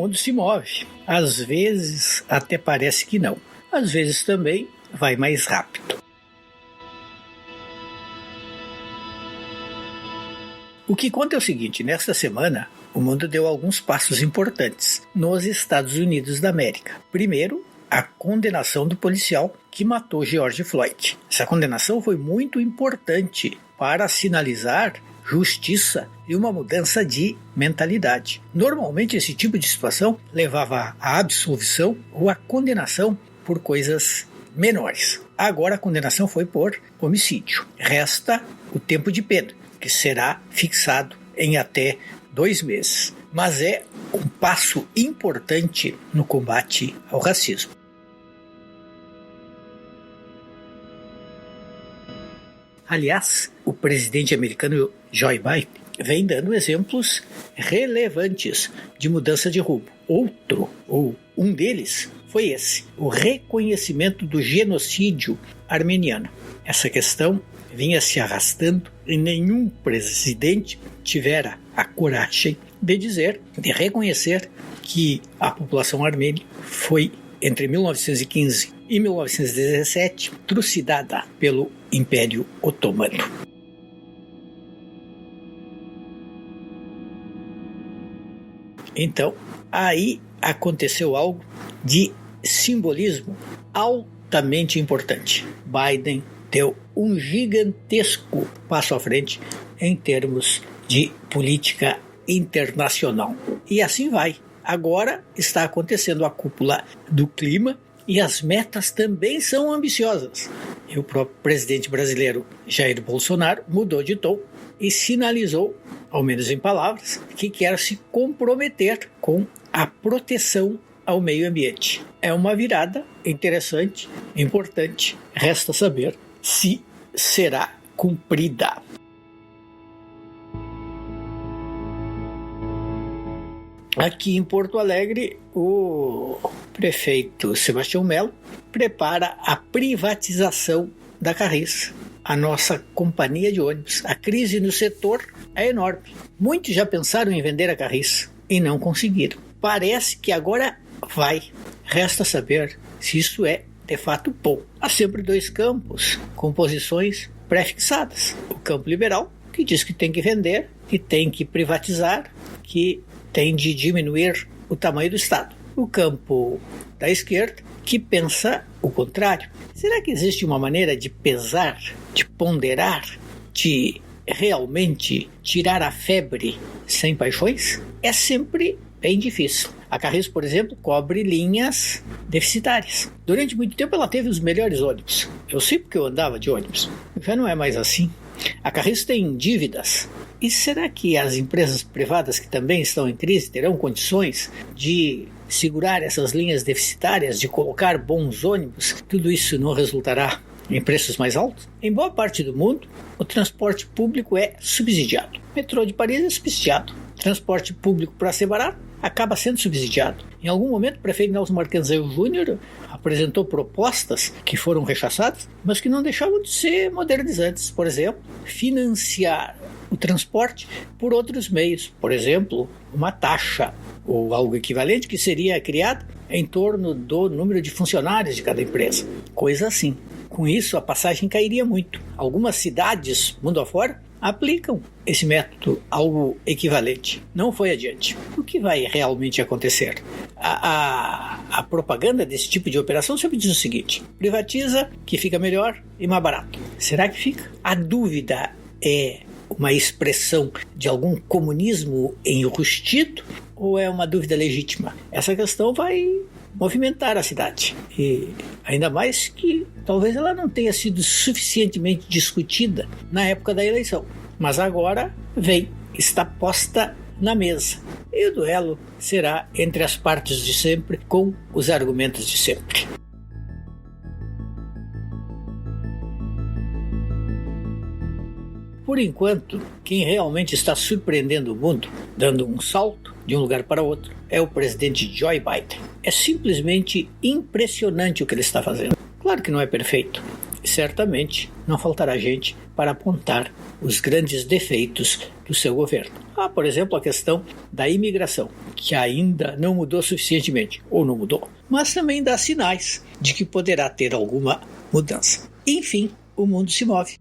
mundo se move. Às vezes até parece que não. Às vezes também vai mais rápido. O que conta é o seguinte: nesta semana, o mundo deu alguns passos importantes nos Estados Unidos da América. Primeiro, a condenação do policial que matou George Floyd. Essa condenação foi muito importante para sinalizar justiça e uma mudança de mentalidade. Normalmente, esse tipo de situação levava à absolvição ou à condenação por coisas menores. Agora a condenação foi por homicídio. Resta o tempo de pena, que será fixado em até 2 meses. Mas é um passo importante no combate ao racismo. Aliás, o presidente americano Joe Biden vem dando exemplos relevantes de mudança de rumo. Um deles foi esse, o reconhecimento do genocídio armeniano. Essa questão vinha se arrastando e nenhum presidente tivera a coragem de reconhecer que a população armênia foi, entre 1915 e 1917, trucidada pelo Império Otomano. Então, aí aconteceu algo de simbolismo altamente importante. Biden deu um gigantesco passo à frente em termos de política internacional. E assim vai. Agora está acontecendo a cúpula do clima e as metas também são ambiciosas. E o próprio presidente brasileiro Jair Bolsonaro mudou de tom e sinalizou, ao menos em palavras, que quer se comprometer com a proteção ao meio ambiente. É uma virada interessante, importante. Resta saber se será cumprida. Aqui em Porto Alegre, o prefeito Sebastião Melo prepara a privatização da Carris, a nossa companhia de ônibus. A crise no setor é enorme. Muitos já pensaram em vender a Carris e não conseguiram. Parece que agora vai. Resta saber se isso é de fato bom. Há sempre 2 campos com posições pré-fixadas. O campo liberal, que diz que tem que vender, que tem que privatizar, que tem de diminuir o tamanho do Estado. O campo da esquerda, que pensa o contrário. Será que existe uma maneira de pesar, de ponderar, de realmente tirar a febre sem paixões? É sempre bem difícil. A Carris, por exemplo, cobre linhas deficitárias. Durante muito tempo ela teve os melhores ônibus. Eu sei porque eu andava de ônibus. Já não é mais assim. A Carris tem dívidas. E será que as empresas privadas que também estão em crise terão condições de segurar essas linhas deficitárias, de colocar bons ônibus? Tudo isso não resultará em preços mais altos? Em boa parte do mundo, o transporte público é subsidiado. O metrô de Paris é subsidiado. Transporte público, para ser barato, acaba sendo subsidiado. Em algum momento, o prefeito Nelson Marquenzeu Júnior apresentou propostas que foram rechaçadas, mas que não deixavam de ser modernizantes. Por exemplo, financiar o transporte por outros meios. Por exemplo, uma taxa ou algo equivalente que seria criado em torno do número de funcionários de cada empresa. Coisa assim. Com isso, a passagem cairia muito. Algumas cidades, mundo afora, aplicam esse método, algo equivalente. Não foi adiante. O que vai realmente acontecer? A propaganda desse tipo de operação sempre diz o seguinte: privatiza, que fica melhor e mais barato. Será que fica? A dúvida é uma expressão de algum comunismo enrustido ou é uma dúvida legítima? Essa questão vai movimentar a cidade. E ainda mais que talvez ela não tenha sido suficientemente discutida na época da eleição. Mas agora está posta na mesa. E o duelo será entre as partes de sempre com os argumentos de sempre. Por enquanto, quem realmente está surpreendendo o mundo, dando um salto de um lugar para outro, é o presidente Joe Biden. É simplesmente impressionante o que ele está fazendo. Claro que não é perfeito. certamente não faltará gente para apontar os grandes defeitos do seu governo. Por exemplo, a questão da imigração, que ainda não mudou suficientemente, ou não mudou, mas também dá sinais de que poderá ter alguma mudança. Enfim, o mundo se move.